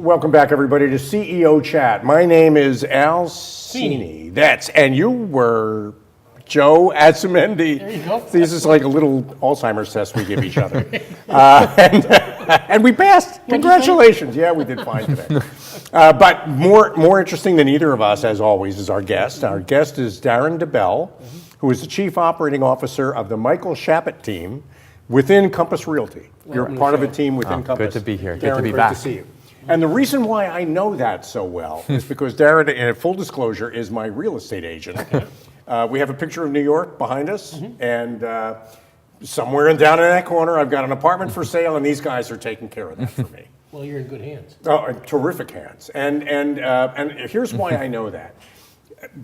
Welcome back, everybody, to CEO Chat. My name is Al Cini. And you were Joe Azimendi. There you go. This is like a little Alzheimer's test we give each other. And we passed. Congratulations. Yeah, we did fine today. But more interesting than either of us, as always, is our guest. Our guest is Daren Debel, who is the Chief Operating Officer of the Michael Shapot team within Compas Realty. You're part of a team within Compas. Good to be here. Daren, Good to be great back. to see you. And the reason why I know that so well is because Daren, in full disclosure, is my real estate agent. We have a picture of New York behind us, and somewhere down in that corner, I've got an apartment for sale, and these guys are taking care of that for me. Well, you're in good hands. Oh, terrific hands. And here's why I know that.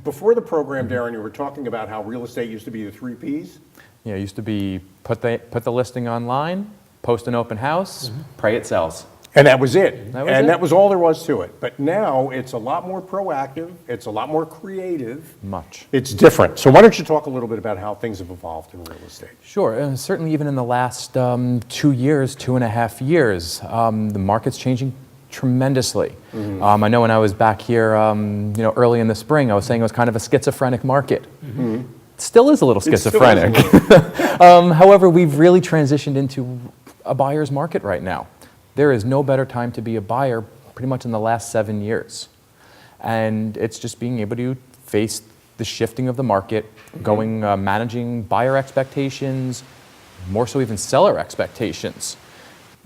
Before the program, Daren, you were talking about how real estate used to be the 3 Ps. Yeah, it used to be put the listing online, post an open house, pray it sells. And that was it. That was all there was to it. But now it's a lot more proactive. It's a lot more creative. Much. It's different. So why don't you talk a little bit about how things have evolved in real estate? Sure. Certainly even in the last 2 years, 2.5 years, the market's changing tremendously. I know when I was back here early in the spring, I was saying it was kind of a schizophrenic market. It still is a little schizophrenic. However, we've really transitioned into a buyer's market right now. There is no better time to be a buyer pretty much in the last 7 years. And it's just being able to face the shifting of the market, managing buyer expectations, more so even seller expectations.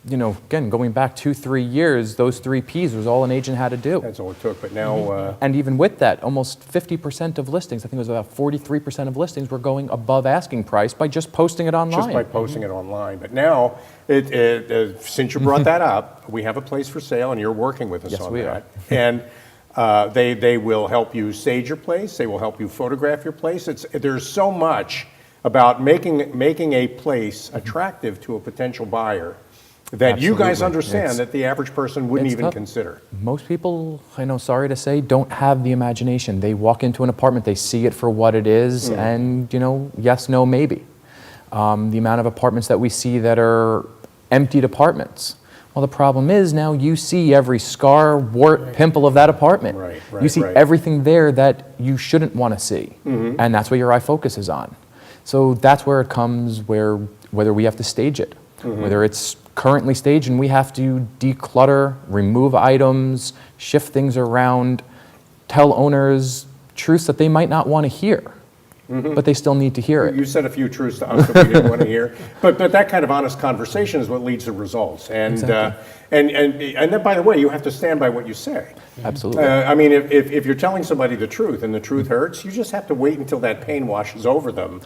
Again, going back 2-3 years, those 3 Ps was all an agent had to do. That's all it took, but now... And even with that, almost 50% of listings, I think it was about 43% of listings were going above asking price by just posting it online. Just by posting it online. But now, since you brought that up, we have a place for sale, and you're working with us Yes, on we that. are. And they will help you stage your place. They will help you photograph your place. There's so much about making a place attractive to a potential buyer that you guys understand that the average person wouldn't even consider. Most people, I know, sorry to say, don't have the imagination. They walk into an apartment, they see it for what it is, and, yes, no, maybe. The amount of apartments that we see that are emptied apartments. Well, the problem is now you see every scar, wart, pimple of that apartment. You see everything there that you shouldn't want to see, and that's what your eye focus is on. So that's where it comes, whether we have to stage it, whether it's currently staged and we have to declutter, remove items, shift things around, tell owners truths that they might not want to hear, but they still need to hear it. You said a few truths to us that we didn't want to hear, but that kind of honest conversation is what leads to results. And and then, by the way, you have to stand by what you say. Absolutely. I mean, if you're telling somebody the truth and the truth hurts, you just have to wait until that pain washes over them.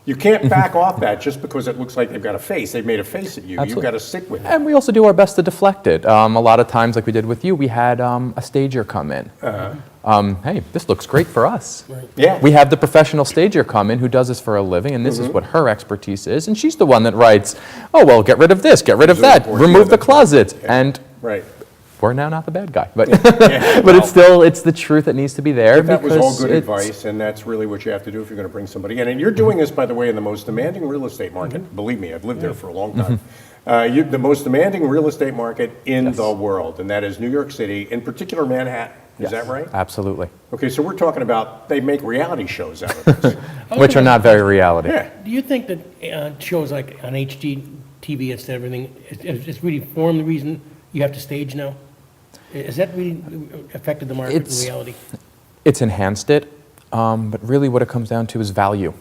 You can't back off that just because it looks like they've got a face. They've made a face at you. Absolutely. You've got to stick with it. And we also do our best to deflect it. A lot of times, like we did with you, we had a stager come in. Hey, this looks great for us. Yeah. We have the professional stager come in who does this for a living, and this is what her expertise is. And she's the one that writes, oh, well, get rid of this, get rid of that, remove the closet. And we're now not the bad guy, but but it's the truth that needs to be there. That was all good advice, and that's really what you have to do if you're going to bring somebody in. And you're doing this, by the way, in the most demanding real estate market. Believe me, I've lived there for a long time. The most demanding real estate market in the world, and that is New York City, in particular Manhattan. Is that right? Absolutely. Okay, so we're talking about they make reality shows out of this. Which are not very reality. Yeah. Do you think that shows like on HGTV instead of everything, it's really formed the reason you have to stage now? Has that really affected the market in reality? It's enhanced it, but really what it comes down to is value.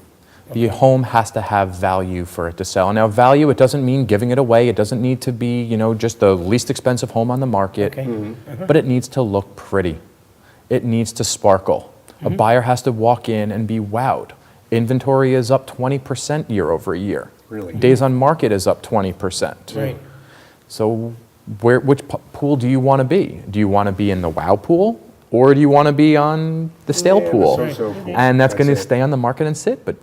The home has to have value for it to sell. Now, value, it doesn't mean giving it away. It doesn't need to be, just the least expensive home on the market, but it needs to look pretty. It needs to sparkle. A buyer has to walk in and be wowed. Inventory is up 20% year over year. Really? Days on market is up 20%. Right. So which pool do you want to be? Do you want to be in the wow pool, or do you want to be on the stale pool? So pool. And that's going to stay on the market and sit. But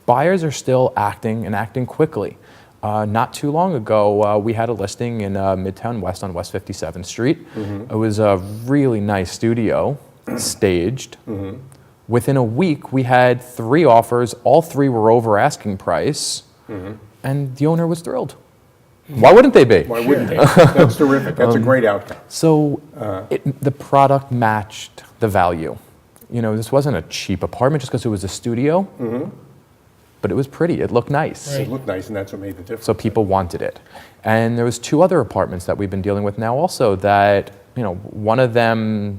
buyers are still acting quickly. Not too long ago, we had a listing in Midtown West on West 57th Street. It was a really nice studio, staged. Within a week, we had 3 offers. All 3 were over asking price, and the owner was thrilled. Why wouldn't they be? Why wouldn't they? That's terrific. That's a great outcome. So the product matched the value. This wasn't a cheap apartment just because it was a studio, but it was pretty. It looked nice. It looked nice, and that's what made the difference. So people wanted it. And there was 2 other apartments that we've been dealing with now also that, one of them,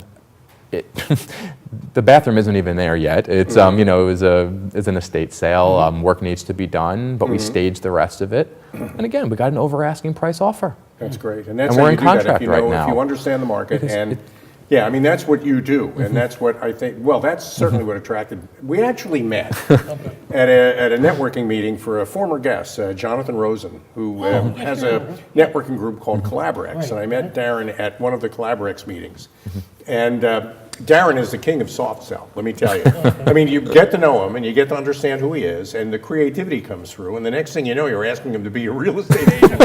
the bathroom isn't even there yet. It's, it's an estate sale. Work needs to be done, but we staged the rest of it. And again, we got an over asking price offer. That's great. And that's And how we're you in do that. contract If you right know, now. if you understand the market Because and yeah, I mean, that's what you do, and that's what I think, well, that's certainly what attracted, we actually met at a networking meeting for a former guest, Jonathan Rosen, who has a networking group called Collaborex, and I met Daren at one of the Collaborex meetings. And Daren is the king of soft sell, let me tell you. I mean, you get to know him, and you get to understand who he is, and the creativity comes through, and the next thing you know, you're asking him to be a real estate agent.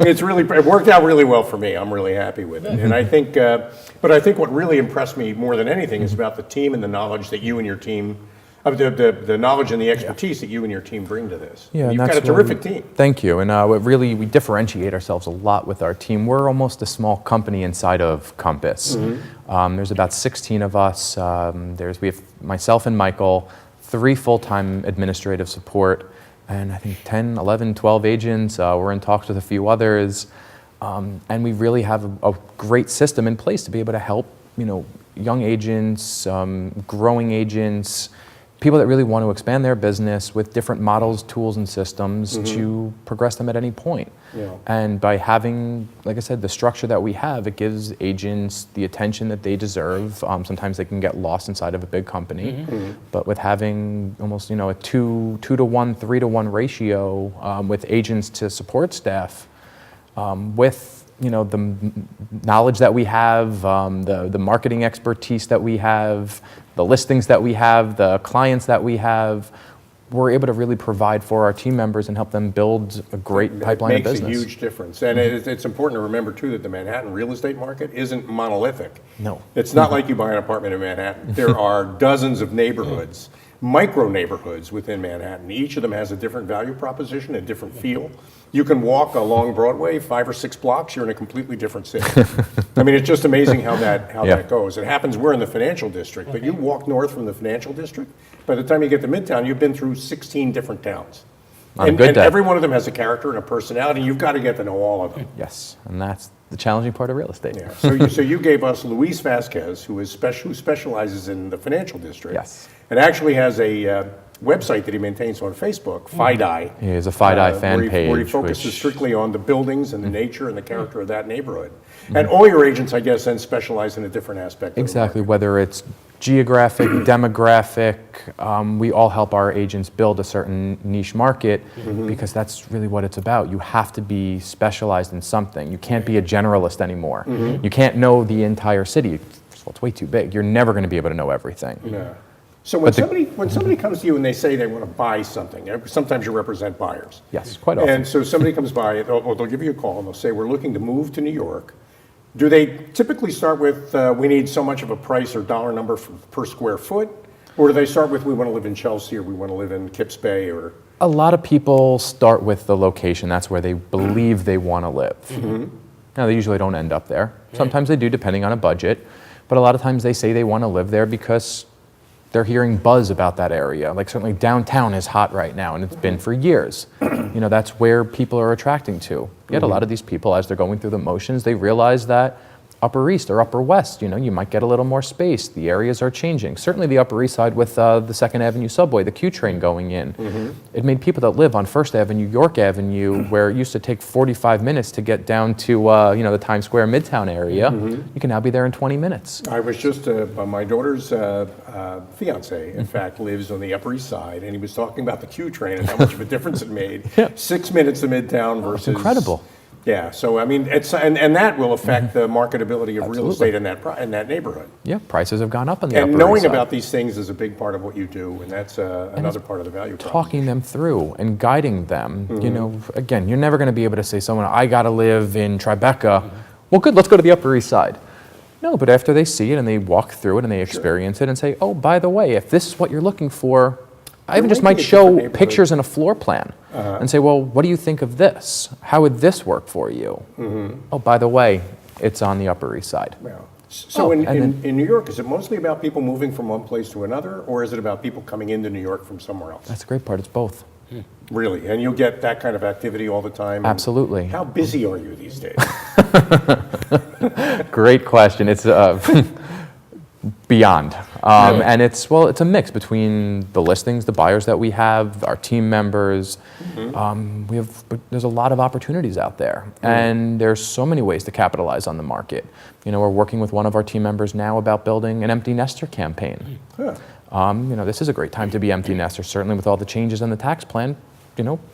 It worked out really well for me. I'm really happy with it. And I think, but I think what really impressed me more than anything is about the team and the knowledge that you and your team, the knowledge and the expertise that you and your team bring to this. Yeah, You've and got a that's why terrific team. Thank you. And we differentiate ourselves a lot with our team. We're almost a small company inside of Compass. There's about 16 of us. We have myself and Michael, 3 full-time administrative support, and I think 10, 11, 12 agents. We're in talks with a few others. And we really have a great system in place to be able to help, young agents, growing agents, people that really want to expand their business with different models, tools, and systems to progress them at any point. Yeah. And by having, like I said, the structure that we have, it gives agents the attention that they deserve. Sometimes they can get lost inside of a big company, but with having almost, a 2-to-1, 3-to-1 ratio with agents to support staff, with the knowledge that we have, the marketing expertise that we have, the listings that we have, the clients that we have, we're able to really provide for our team members and help them build a great pipeline of business. It makes a huge difference. And it's important to remember, too, that the Manhattan real estate market isn't monolithic. No. It's not like you buy an apartment in Manhattan. There are dozens of neighborhoods, micro neighborhoods within Manhattan. Each of them has a different value proposition, a different feel. You can walk along Broadway 5 or 6 blocks, you're in a completely different city. I mean, it's just amazing how that goes. It happens, we're in the financial district, but you walk north from the financial district, by the time you get to Midtown, you've been through 16 different towns. On a good day. Every one of them has a character and a personality. You've got to get to know all of them. Yes, and that's the challenging part of real estate. Yeah. So you gave us Luis Vasquez, who specializes in the financial district. Yes. And actually has a website that he maintains on Facebook, FIDI. He has a FIDI fan page. Where he focuses strictly on the buildings and the nature and the character of that neighborhood. And all your agents, I guess, then specialize in a different aspect. Exactly, whether it's geographic, demographic, we all help our agents build a certain niche market because that's really what it's about. You have to be specialized in something. You can't be a generalist anymore. You can't know the entire city. First of all, it's way too big. You're never going to be able to know everything. Yeah. So when somebody comes to you and they say they want to buy something, sometimes you represent buyers. Yes, quite often. And so somebody comes by, they'll give you a call and they'll say, we're looking to move to New York. Do they typically start with, we need so much of a price or dollar number per square foot? Or do they start with, we want to live in Chelsea or we want to live in Kips Bay or? A lot of people start with the location. That's where they believe they want to live. Now, they usually don't end up there. Sometimes they do, depending on a budget. But a lot of times they say they want to live there because they're hearing buzz about that area. Like certainly downtown is hot right now, and it's been for years. That's where people are attracting to. Yet a lot of these people, as they're going through the motions, they realize that Upper East or Upper West, you might get a little more space. The areas are changing. Certainly the Upper East Side with the 2nd Avenue subway, the Q train going in. It made people that live on 1st Avenue, York Avenue, where it used to take 45 minutes to get down to the Times Square Midtown area. You can now be there in 20 minutes. I was just, my daughter's fiance, in fact, lives on the Upper East Side, and he was talking about the Q train and how much of a difference it made. 6 minutes to Midtown versus... It's incredible. Yeah, so I mean, it's and that will affect the marketability of real estate in that neighborhood. Yeah, prices have gone up on the Upper And East knowing Side. about these things is a big part of what you do, and that's another part of the value proposition. Talking them through and guiding them. Again, you're never going to be able to say someone, I got to live in Tribeca. Well, good, let's go to the Upper East Side. No, but after they see it and they walk through it and they experience it and say, oh, by the way, if this is what you're looking for, I even just might might be a different show neighborhood. pictures in a floor plan and say, well, what do you think of this? How would this work for you? Oh, by the way, it's on the Upper East Side. Yeah. So and in New York, is it mostly about people moving from one place to another, or is it about people coming into New York from somewhere else? That's the great part, it's both. Really? And you'll get that kind of activity all the time? And Absolutely. How busy are you these days? Great question. It's beyond. Really? And it's a mix between the listings, the buyers that we have, our team members. There's a lot of opportunities out there. And there's so many ways to capitalize on the market. We're working with one of our team members now about building an empty nester campaign. Huh. This is a great time to be empty nester, certainly with all the changes in the tax plan.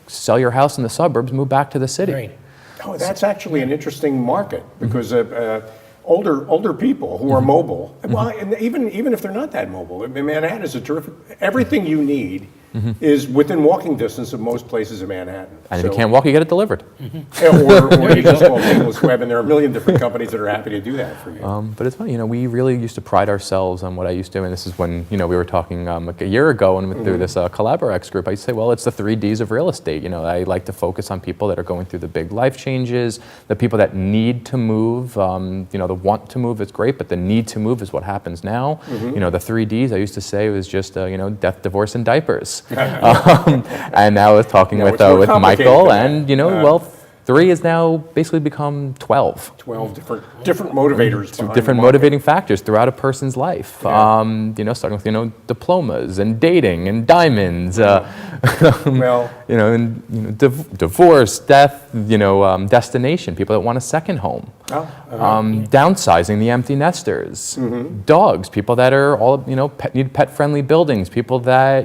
Sell your house in the suburbs, move back to the city. Right. Oh, that's actually an interesting market because older people who are mobile, well, and even if they're not that mobile, Manhattan is a terrific. Everything you need is within walking distance of most places in Manhattan. And if you can't walk, you get it delivered. Or you just call Seamless Web, and there are a million different companies that are happy to do that for you. But it's funny, we really used to pride ourselves on what I used to, and this is when, we were talking like a year ago and through this Collaborex group, I used to say, well, it's the 3 Ds of real estate. I like to focus on people that are going through the big life changes, the people that need to move, the want to move is great, but the need to move is what happens now. The 3 Ds I used to say was just, death, divorce, and diapers. And now I was talking with Michael, and, well, 3 has now basically become 12. 12 different motivators. Different motivating factors throughout a person's life. Starting with diplomas and dating and diamonds. Divorce, death. Destination. People that want a second home. Downsizing, the empty nesters. Dogs. People that are all need pet-friendly buildings. People that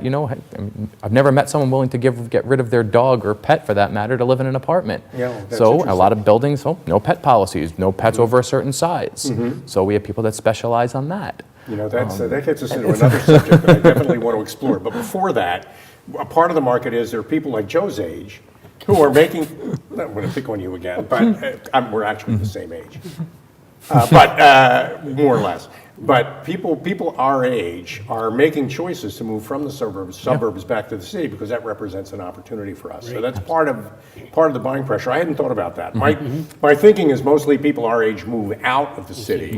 I've never met someone willing to get rid of their dog or pet for that matter to live in an apartment. That's So a interesting. lot of buildings, no pet policies, no pets over a certain size. So we have people that specialize on that. That gets us into another subject that I definitely want to explore. But before that, a part of the market is there are people like Joe's age who are making, I'm going to pick on you again, but we're actually the same age. But more or less. But people our age are making choices to move from the suburbs back to the city because that represents an opportunity for us. So that's part of the buying pressure. I hadn't thought about that. My thinking is mostly people our age move out of the city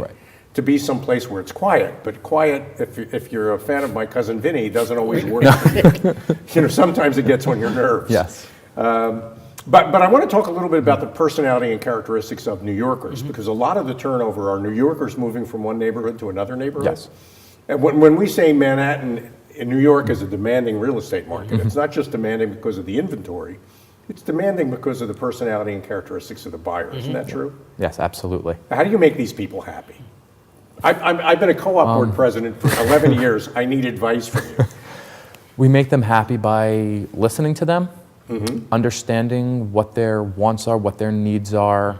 to be someplace where it's quiet. But quiet, if you're a fan of my cousin Vinny, doesn't always work for you. Sometimes it gets on your nerves. Yes. But I want to talk a little bit about the personality and characteristics of New Yorkers, because a lot of the turnover are New Yorkers moving from one neighborhood to another neighborhood. Yes. And when we say Manhattan in New York is a demanding real estate market, it's not just demanding because of the inventory, it's demanding because of the personality and characteristics of the buyer. Isn't that true? Yes, absolutely. How do you make these people happy? I've been a co-op board president for 11 years. I need advice from you. We make them happy by listening to them, understanding what their wants are, what their needs are,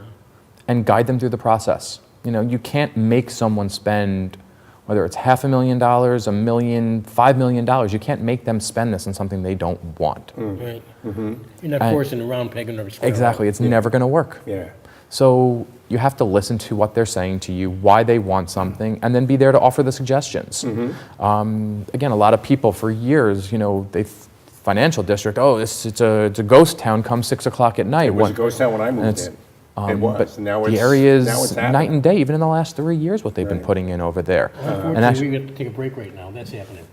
and guide them through the process. You can't make someone spend, whether it's $500,000, $1 million, $5 million, you can't make them spend this on something they don't want. Right. You're not forcing a round peg in a square Exactly, it's never going to work. Yeah. So you have to listen to what they're saying to you, why they want something, and then be there to offer the suggestions. Again, a lot of people for years, financial district, it's a ghost town come 6 o'clock at night. It was a ghost town when I moved in. It was. But Now the it's area is happening. night and day, even in the last 3 years, what they've been putting in over there. Unfortunately, we got to take a break right now. That's happening.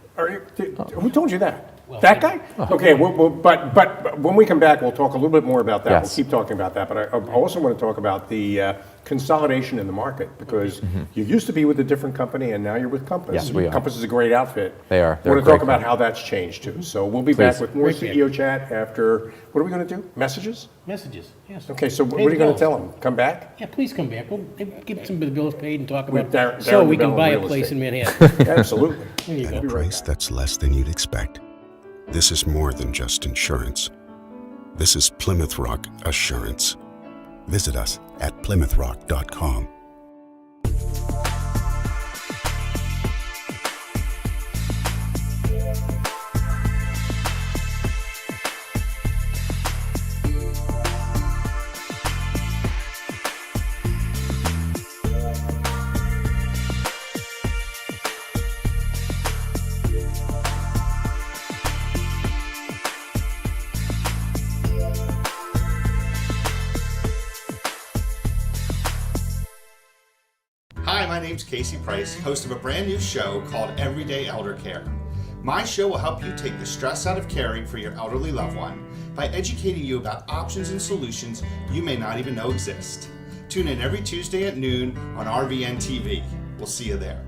Who told you that? That guy? Okay, but when we come back, we'll talk a little bit more about that. Yes. We'll keep talking about that. But I also want to talk about the consolidation in the market, because you used to be with a different company and now you're with Compass. Yes, we are. Compass is a great outfit. They are. I They're want a to talk great about company. how that's changed too. So we'll be back Please. with more Great CEO chat after, what are we going to do? Messages? Messages, yes. Okay, so what Pay are the you going to bills. tell them? Come back? Yeah, please come back. We'll get some of the bills paid and talk With about Daren so we Debel can in buy a real place estate. in Manhattan. Absolutely. There you At go. a price that's less than you'd expect. This is more than just insurance. This is Plymouth Rock Assurance. Visit us at PlymouthRock.com. name's Casey Price, host of a brand new show called Everyday Elder Care. My show will help you take the stress out of caring for your elderly loved one by educating you about options and solutions you may not even know exist. Tune in every Tuesday at noon on RVN TV. We'll see you there.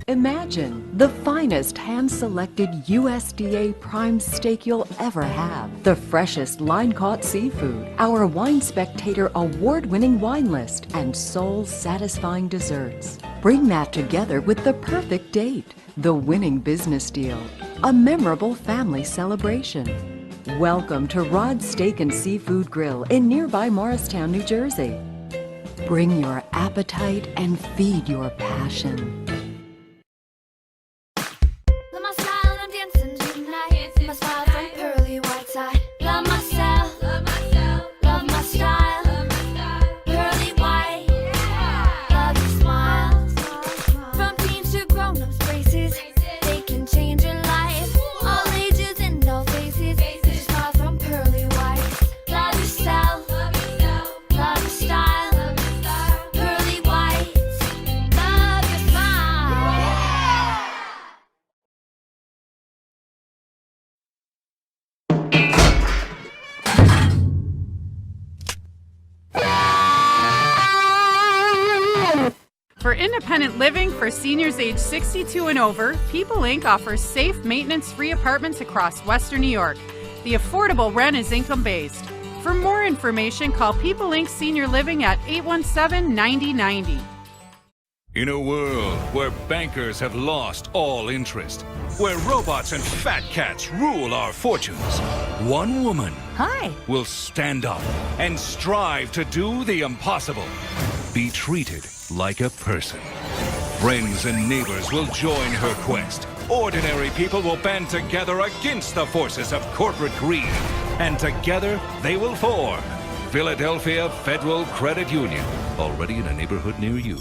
Imagine the finest hand-selected USDA prime steak you'll ever have. The freshest line-caught seafood, our Wine Spectator award-winning wine list, and soul-satisfying desserts. Bring that together with the perfect date, the winning business deal, a memorable family celebration. Welcome to Rod's Steak and Seafood Grill in nearby Morristown, New Jersey. Bring your appetite and feed your passion. Love my style and I'm dancing tonight. My smile from pearly white side. Love myself, love my style, pearly white. Love your smile. From teens to grown-ups braces, they can change your life. All ages and all faces. Just smile from pearly white. Love yourself, love your style, pearly white. Love your smile. For independent living for seniors age 62 and over, People Inc. offers safe, maintenance-free apartments across Western New York. The affordable rent is income-based. For more information, call People Inc. Senior Living at 817-9090. In a world where bankers have lost all interest, where robots and fat cats rule our fortunes, one woman will stand up and strive to do the impossible. Be treated like a person. Friends and neighbors will join her quest. Ordinary people will band together against the forces of corporate greed. And together they will form Philadelphia Federal Credit Union, already in a neighborhood near you.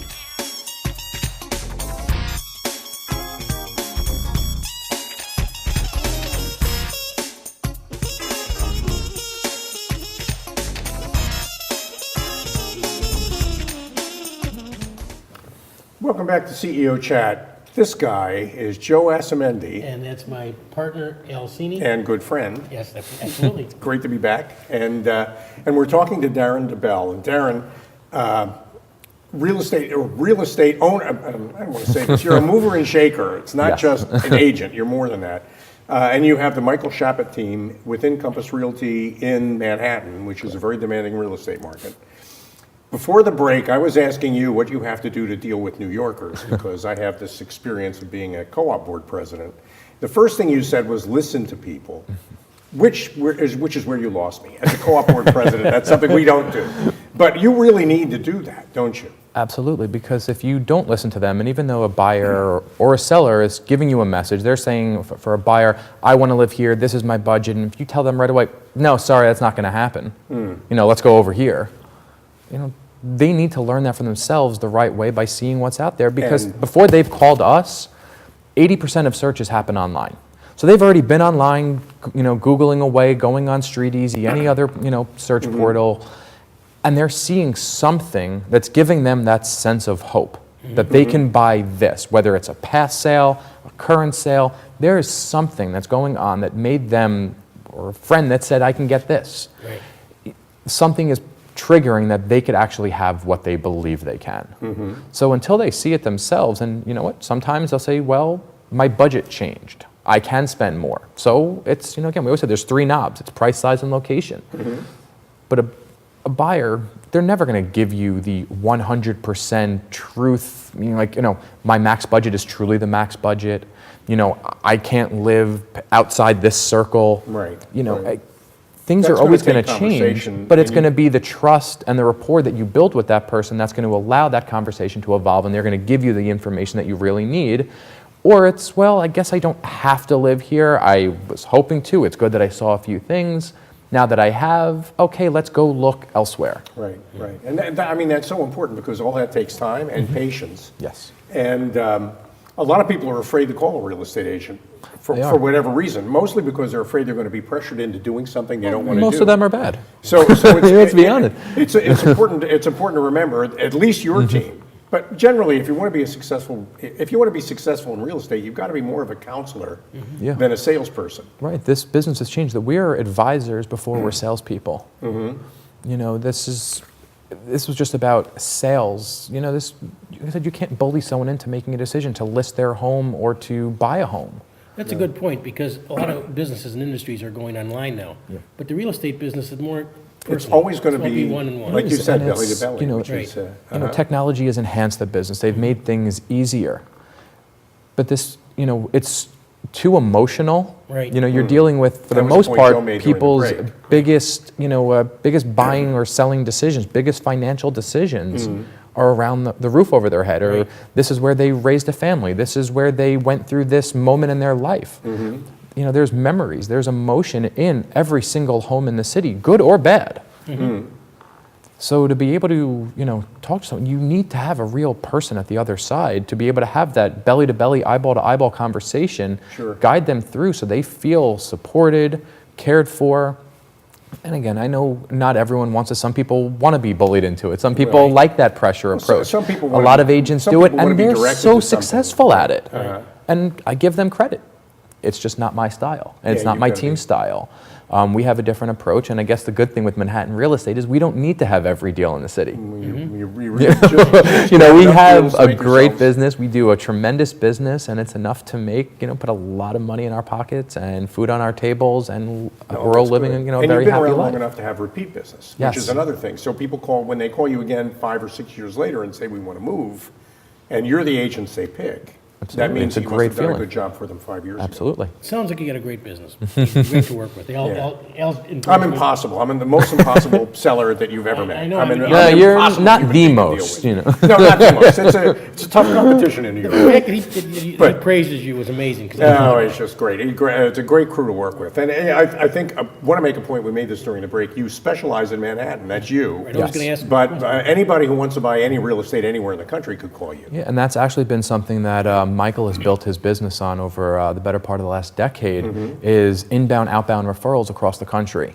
Welcome back to CEO Chat. This guy is Joe Asamendi And that's my partner, Alcini. and good friend. Yes, absolutely. Great to be back. And we're talking to Daren Debel. And Daren, real estate owner, I don't want to say this, you're a mover and shaker. It's not Yes. just an agent, you're more than that. And you have the Michael Shapot team within Compas Realty in Manhattan, which is a very demanding real estate market. Before the break, I was asking you what you have to do to deal with New Yorkers, because I have this experience of being a co-op board president. The first thing you said was listen to people, which is where you lost me. As a co-op board president, that's something we don't do. But you really need to do that, don't you? Absolutely, because if you don't listen to them, and even though a buyer or a seller is giving you a message, they're saying for a buyer, I want to live here, this is my budget, and if you tell them right away, no, sorry, that's not going to happen. Let's go over here. They need to learn that for themselves the right way by seeing what's out there, because before they've called us, 80% of searches happen online. So they've already been online, Googling away, going on Street Easy, any other, search portal, and they're seeing something that's giving them that sense of hope that they can buy this, whether it's a past sale, a current sale. There is something that's going on that made them, or a friend that said, I can get this. Right. Something is triggering that they could actually have what they believe they can. So until they see it themselves, and you know what, sometimes they'll say, well, my budget changed. I can spend more. So it's, again, we always say there's three knobs. It's price, size, and location. But a buyer, they're never going to give you the 100% truth, my max budget is truly the max budget. I can't live outside this circle. Right. Things That's are always gonna going take to change, conversation, but it's and going to be the trust and the rapport that you build with that person that's going to allow that conversation to evolve, and they're going to give you the information that you really need. Or it's, well, I guess I don't have to live here. I was hoping to. It's good that I saw a few things. Now that I have, okay, let's go look elsewhere. Right. And that's so important, because all that takes time and patience. Yes. And a lot of people are afraid to call a real estate agent for whatever reason, mostly because they're afraid they're going to be pressured into doing something they don't want to do. Most of them are bad. So it's, Let's be honest. It's important to remember, at least your team But generally, if you want to be successful in real estate, you've got to be more of a counselor Yeah. than a salesperson. Right. This business has changed. That we are advisors before we're salespeople. You know, this was just about sales. You know, like I said, you can't bully someone into making a decision to list their home or to buy a home. That's a good point, because a lot of businesses and industries are going online now. But the real estate business is more personal. It's always going to It's be, one-on-one. like you said, And belly to it's, belly, you know, which is, You know, technology has enhanced the business. They've made things easier. But this, you know, it's too emotional. Right. You know, you're dealing with, for That the was the most point Joe part, made during the people's break. biggest buying or selling decisions, biggest financial decisions are around the roof over their head, or this is where they raised a family. This is where they went through this moment in their life. You know, there's memories, there's emotion in every single home in the city, good or bad. So to be able to, you know, talk to someone, you need to have a real person at the other side to be able to have that belly-to-belly, eyeball-to-eyeball conversation, guide them through so they feel supported, cared for. And again, I know not everyone wants it. Some people want to be bullied into it. Some people like that pressure approach. some people a wanna lot be- of agents some do it, people wanna and be they're directed so to something. successful at it. And I give them credit. It's just not my style, and it's Yeah, not you've my gotta be. team's style. We have a different approach, and I guess the good thing with Manhattan real estate is we don't need to have every deal in the city. you really just You know, we enough have deals to a make great yourselves- business. We do a tremendous business, and it's enough to make, you know, put a lot of money in our pockets and food on our tables, and No, we're all that's living, good. you know, a and very you've been happy around long life. enough to have repeat business, Yes. which is another thing. So people call, when they call you again 5 or 6 years later and say, we want to move, and you're the agents they pick, that Absolutely. means It's a you must great have done a feeling. good job for them 5 years ago. Absolutely. Sounds like you got a great business. It's great to work with. I'm impossible. I'm the most impossible seller that you've ever met. I know. I'm No, No, you're impossible not human the being to deal most, with. you know. No, not the most. It's a tough competition in New The York. fact that he praises you was amazing. 'Cause No, it's just great. It's a great crew to work with. And I think, I want to make a point, we made this during the break, you specialize in Manhattan, that's you. I was going to ask. But anybody who wants to buy any real estate anywhere in the country could call you. Yeah, and that's actually been something that Michael has built his business on over the better part of the last decade, is inbound, outbound referrals across the country.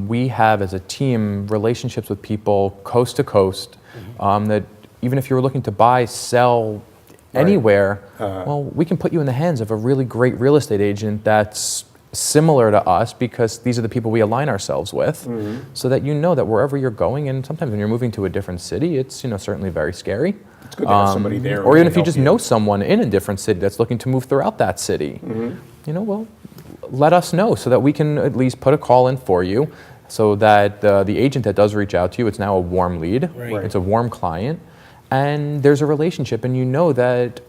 We have, as a team, relationships with people coast to coast that even if you were looking to buy, sell anywhere, well, we can put you in the hands of a really great real estate agent that's similar to us, because these are the people we align ourselves with, so that you know that wherever you're going, and sometimes when you're moving to a different city, it's, you know, certainly very scary. It's good to have somebody there. Or who even can if you help just know someone in a different city that's looking to move throughout that city, you know, well, let us know so that we can at least put a call in for you, so that the agent that does reach out to you, it's now a warm lead, Right. it's a warm client, and there's a relationship, and you know that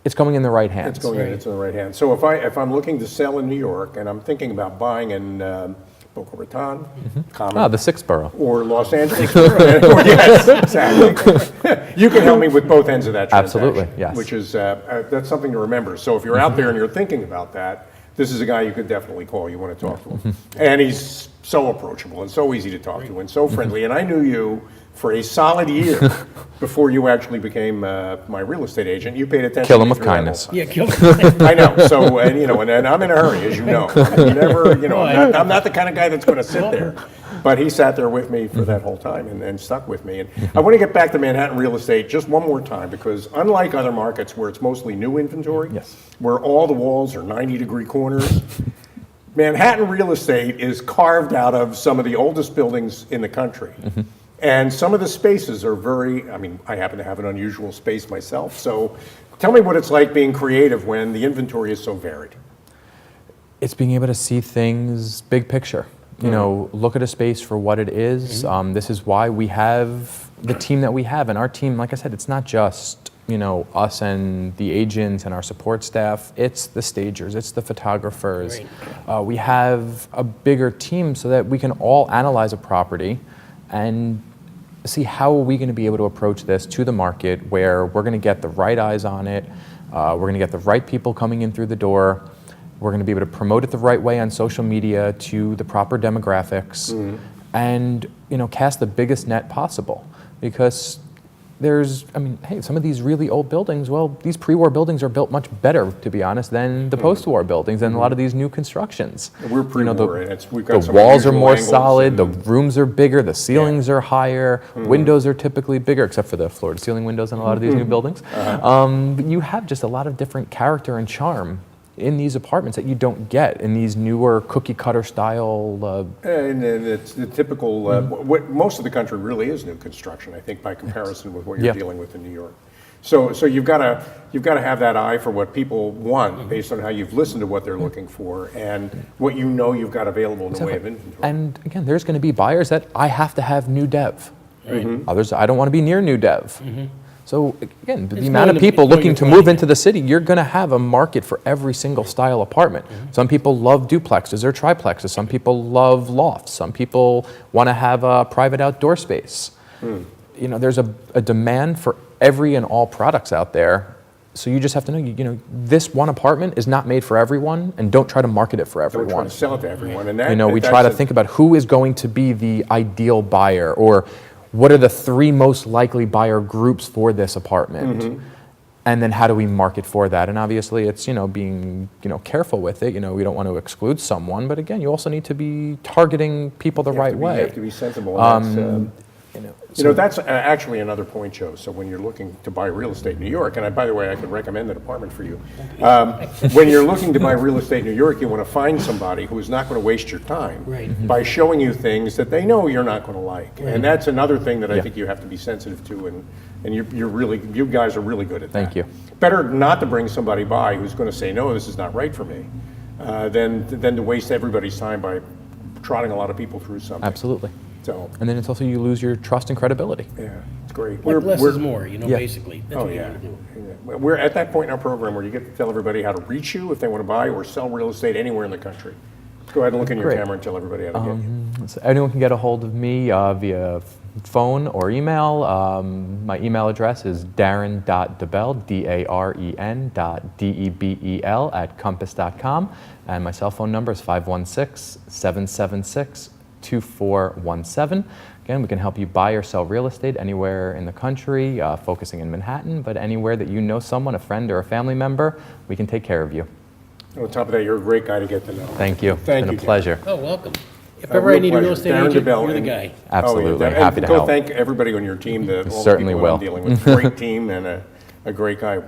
it's going in the right hands. It's going in, it's in the right hand. So if I'm looking to sell in New York, and I'm thinking about buying in Boca Raton, Common, The sixth borough. or Los Angeles. Yes, exactly. You can help me with both ends of that transaction. Absolutely, yes. Which is, that's something to remember. So if you're out there and you're thinking about that, this is a guy you could definitely call. You want to talk to him. And he's so approachable and so easy to talk to and so friendly. And I knew you for a solid year before you actually became my real estate agent. You paid attention Kill to him me with through that kindness. whole Yeah, time. I know. So, and you know, and I'm in a hurry, as you know. I'm never, you know, I'm not the kind of guy that's going to sit there. But he sat there with me for that whole time and stuck with me. And I want to get back to Manhattan real estate just one more time, because unlike other markets where it's mostly new inventory, Yes. where all the walls are 90-degree corners, Manhattan real estate is carved out of some of the oldest buildings in the country. And some of the spaces are very, I mean, I happen to have an unusual space myself. So tell me what it's like being creative when the inventory is so varied. It's being able to see things big picture. You know, look at a space for what it is. This is why we have the team that we have. And our team, like I said, it's not just, you know, us and the agents and our support staff. It's the stagers, it's the photographers. We have a bigger team so that we can all analyze a property and see how are we going to be able to approach this to the market, where we're going to get the right eyes on it, we're going to get the right people coming in through the door, we're going to be able to promote it the right way on social media to the proper demographics, and, you know, cast the biggest net possible. Because there's, I mean, hey, some of these really old buildings, well, these pre-war buildings are built much better, to be honest, than the post-war buildings and a lot of these new constructions. We're pre-war, and we've got the some walls are unusual more angles solid, the and- rooms are bigger, the ceilings are higher, windows are typically bigger, except for the floor-to-ceiling windows in a lot of these new buildings. But you have just a lot of different character and charm in these apartments that you don't get in these newer cookie-cutter style. And it's the typical, what most of the country really is new construction, I think, by comparison with what you're Yeah. dealing with in New York. So you've got to have that eye for what people want based on how you've listened to what they're looking for and what you know you've got available in the way of inventory. And again, there's going to be buyers that I have to have new dev. Others, I don't want to be near new dev. So again, the amount of people looking to move into the city, you're going to have a market for every single style apartment. Some people love duplexes or triplexes. Some people love lofts. Some people want to have a private outdoor space. You know, there's a demand for every and all products out there. So you just have to know, you know, this one apartment is not made for everyone, and don't try to market it for Don't try everyone. to sell it to everyone. And that, You know, we that's try to a- think about who is going to be the ideal buyer, or what are the 3 most likely buyer groups for this apartment, and then how do we market for that? And obviously, it's, you know, being, you know, careful with it. You know, we don't want to exclude someone, but again, you also need to be targeting people the you have right to be- way. You have to be sensible. And that's, You know, that's actually another point, Joe. So when you're looking to buy real estate in New York, and by the way, I could recommend an apartment for you. When you're looking to buy real estate in New York, you want to find somebody who is not going to waste your time by showing you things that they know you're not going to like. And that's another thing that I think you have to be sensitive to, and you guys are really good at that. Thank you. Better not to bring somebody by who's going to say, no, this is not right for me, than to waste everybody's time by trotting a lot of people through something. Absolutely. So, And then it's also you lose your trust and credibility. yeah, it's great. Like less is more, you know, Yeah. basically. That's Oh, what you yeah. gotta do. Yeah. We're at that point in our program where you get to tell everybody how to reach you if they want to buy or sell real estate anywhere in the country. Go ahead and look in your Great. camera and tell everybody how to get you. So anyone can get a hold of me via phone or email. My email address is Daren.Debel, DAREN.DEBEL @compass.com. And my cell phone number is 516-776-2417. Again, we can help you buy or sell real estate anywhere in the country, focusing in Manhattan, but anywhere that you know someone, a friend or a family member, we can take care of you. On top of that, you're a great guy to get to know. Thank you. Thank it's you, been a pleasure. Oh, welcome. If ever I need a real estate Daren agent, Debel, you're the and- guy. Absolutely. Oh, yeah. Happy And to go help. thank everybody on your team, all the Certainly people will. I'm dealing with. Great team and a great guy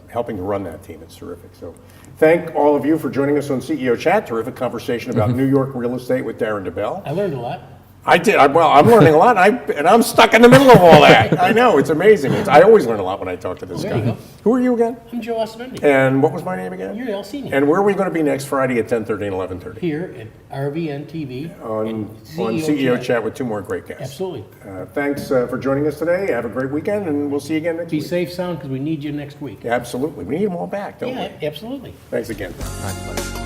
helping to run that team. It's terrific. So thank all of you for joining us on CEO Chat. Terrific conversation about New York real estate with Daren Debel. I learned a lot. I did. Well, I'm learning a lot, and I'm stuck in the middle of all that. I know, it's amazing. I always learn a lot when I talk to this There guy. you go. Who are you again? I'm Joe Osmendi. And what was my name again? You're El Senior. And where are we going to be next Friday at 10:30 and 11:30? Here at RVN TV. On CEO Chat with 2 more great guests. Absolutely. Thanks for joining us today. Have a great weekend, and we'll see you again next Be week. safe, sound, because we need you next week. Absolutely. We need them all back, don't Yeah, we? absolutely. Thanks again. My pleasure.